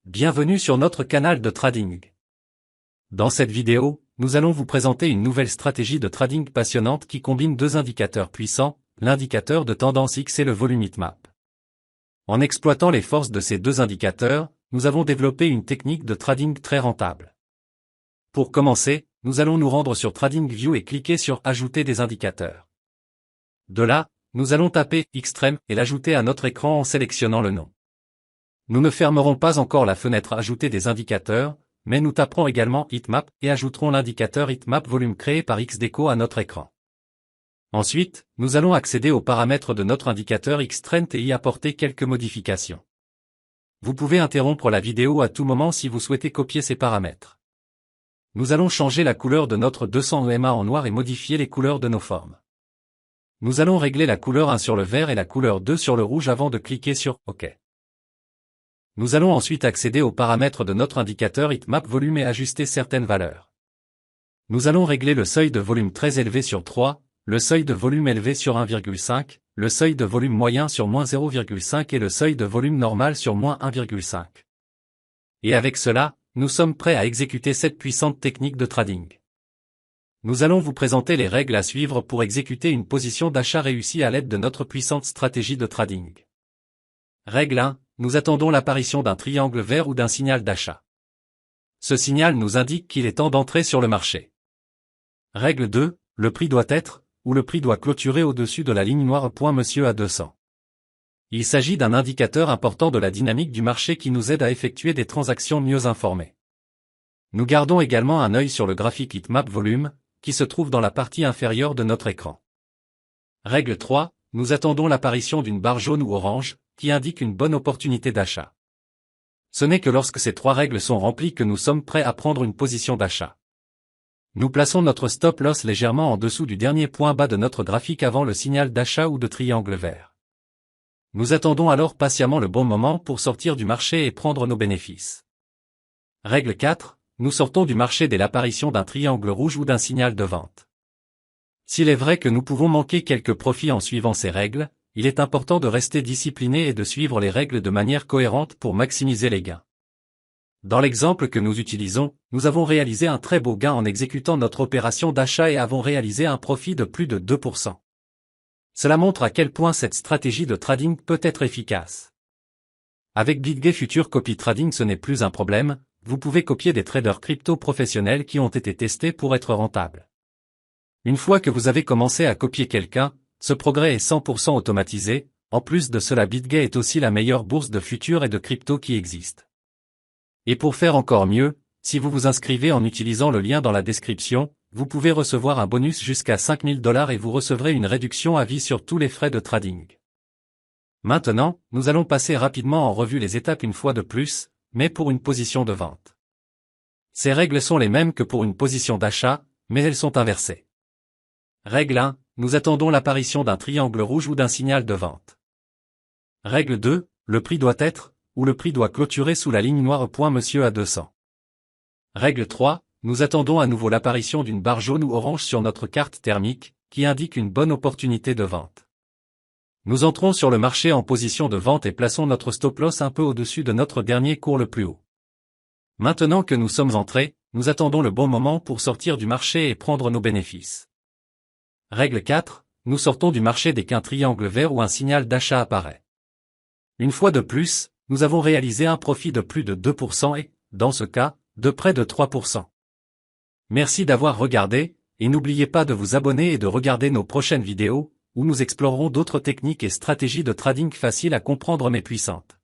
Bienvenue sur notre canal de trading. Dans cette vidéo, nous allons vous présenter une nouvelle stratégie de trading passionnante qui combine deux indicateurs puissants, l'indicateur de tendance X et le volume heatmap. En exploitant les forces de ces deux indicateurs, nous avons développé une technique de trading très rentable. Pour commencer, nous allons nous rendre sur TradingView et cliquer sur Ajouter des indicateurs. De là, nous allons taper Xtreme et l'ajouter à notre écran en sélectionnant le nom. Nous ne fermerons pas encore la fenêtre Ajouter des indicateurs, mais nous taperons également Heatmap et ajouterons l'indicateur Heatmap volume créé par XDeco à notre écran. Ensuite, nous allons accéder aux paramètres de notre indicateur Xtrend et y apporter quelques modifications. Vous pouvez interrompre la vidéo à tout moment si vous souhaitez copier ces paramètres. Nous allons changer la couleur de notre 200 EMA en noir et modifier les couleurs de nos formes. Nous allons régler la couleur 1 sur le vert et la couleur 2 sur le rouge avant de cliquer sur OK. Nous allons ensuite accéder aux paramètres de notre indicateur Heatmap volume et ajuster certaines valeurs. Nous allons régler le seuil de volume très élevé sur 3, le seuil de volume élevé sur 1,5, le seuil de volume moyen sur -0,5 et le seuil de volume normal sur -1,5. Et avec cela, nous sommes prêts à exécuter cette puissante technique de trading. Nous allons vous présenter les règles à suivre pour exécuter une position d'achat réussie à l'aide de notre puissante stratégie de trading. Règle 1. Nous attendons l'apparition d'un triangle vert ou d'un signal d'achat. Ce signal nous indique qu'il est temps d'entrer sur le marché. Règle 2. Le prix doit être, ou le prix doit clôturer au-dessus de la ligne noire. Monsieur à 200. Il s'agit d'un indicateur important de la dynamique du marché qui nous aide à effectuer des transactions mieux informées. Nous gardons également un œil sur le graphique Heatmap volume, qui se trouve dans la partie inférieure de notre écran. Règle 3. Nous attendons l'apparition d'une barre jaune ou orange, qui indique une bonne opportunité d'achat. Ce n'est que lorsque ces trois règles sont remplies que nous sommes prêts à prendre une position d'achat. Nous plaçons notre stop loss légèrement en dessous du dernier point bas de notre graphique avant le signal d'achat ou de triangle vert. Nous attendons alors patiemment le bon moment pour sortir du marché et prendre nos bénéfices. Règle 4. Nous sortons du marché dès l'apparition d'un triangle rouge ou d'un signal de vente. S'il est vrai que nous pouvons manquer quelques profits en suivant ces règles, il est important de rester discipliné et de suivre les règles de manière cohérente pour maximiser les gains. Dans l'exemple que nous utilisons, nous avons réalisé un très beau gain en exécutant notre opération d'achat et avons réalisé un profit de plus de 2%. Cela montre à quel point cette stratégie de trading peut être efficace. Avec BitGay Future Copy Trading, ce n'est plus un problème, vous pouvez copier des traders crypto professionnels qui ont été testés pour être rentables. Une fois que vous avez commencé à copier quelqu'un, ce progrès est 100% automatisé. En plus de cela, BitGay est aussi la meilleure bourse de futurs et de crypto qui existe. Et pour faire encore mieux, si vous vous inscrivez en utilisant le lien dans la description, vous pouvez recevoir un bonus jusqu'à $5000 et vous recevrez une réduction à vie sur tous les frais de trading. Maintenant, nous allons passer rapidement en revue les étapes une fois de plus, mais pour une position de vente. Ces règles sont les mêmes que pour une position d'achat, mais elles sont inversées. Règle 1. Nous attendons l'apparition d'un triangle rouge ou d'un signal de vente. Règle 2. Le prix doit être, ou le prix doit clôturer sous la ligne noire. Monsieur à 200. Règle 3. Nous attendons à nouveau l'apparition d'une barre jaune ou orange sur notre carte thermique, qui indique une bonne opportunité de vente. Nous entrons sur le marché en position de vente et plaçons notre stop loss un peu au-dessus de notre dernier cours le plus haut. Maintenant que nous sommes entrés, nous attendons le bon moment pour sortir du marché et prendre nos bénéfices. Règle 4. Nous sortons du marché dès qu'un triangle vert ou un signal d'achat apparaît. Une fois de plus, nous avons réalisé un profit de plus de 2% et, dans ce cas, de près de 3%. Merci d'avoir regardé, et n'oubliez pas de vous abonner et de regarder nos prochaines vidéos, où nous explorerons d'autres techniques et stratégies de trading faciles à comprendre mais puissantes.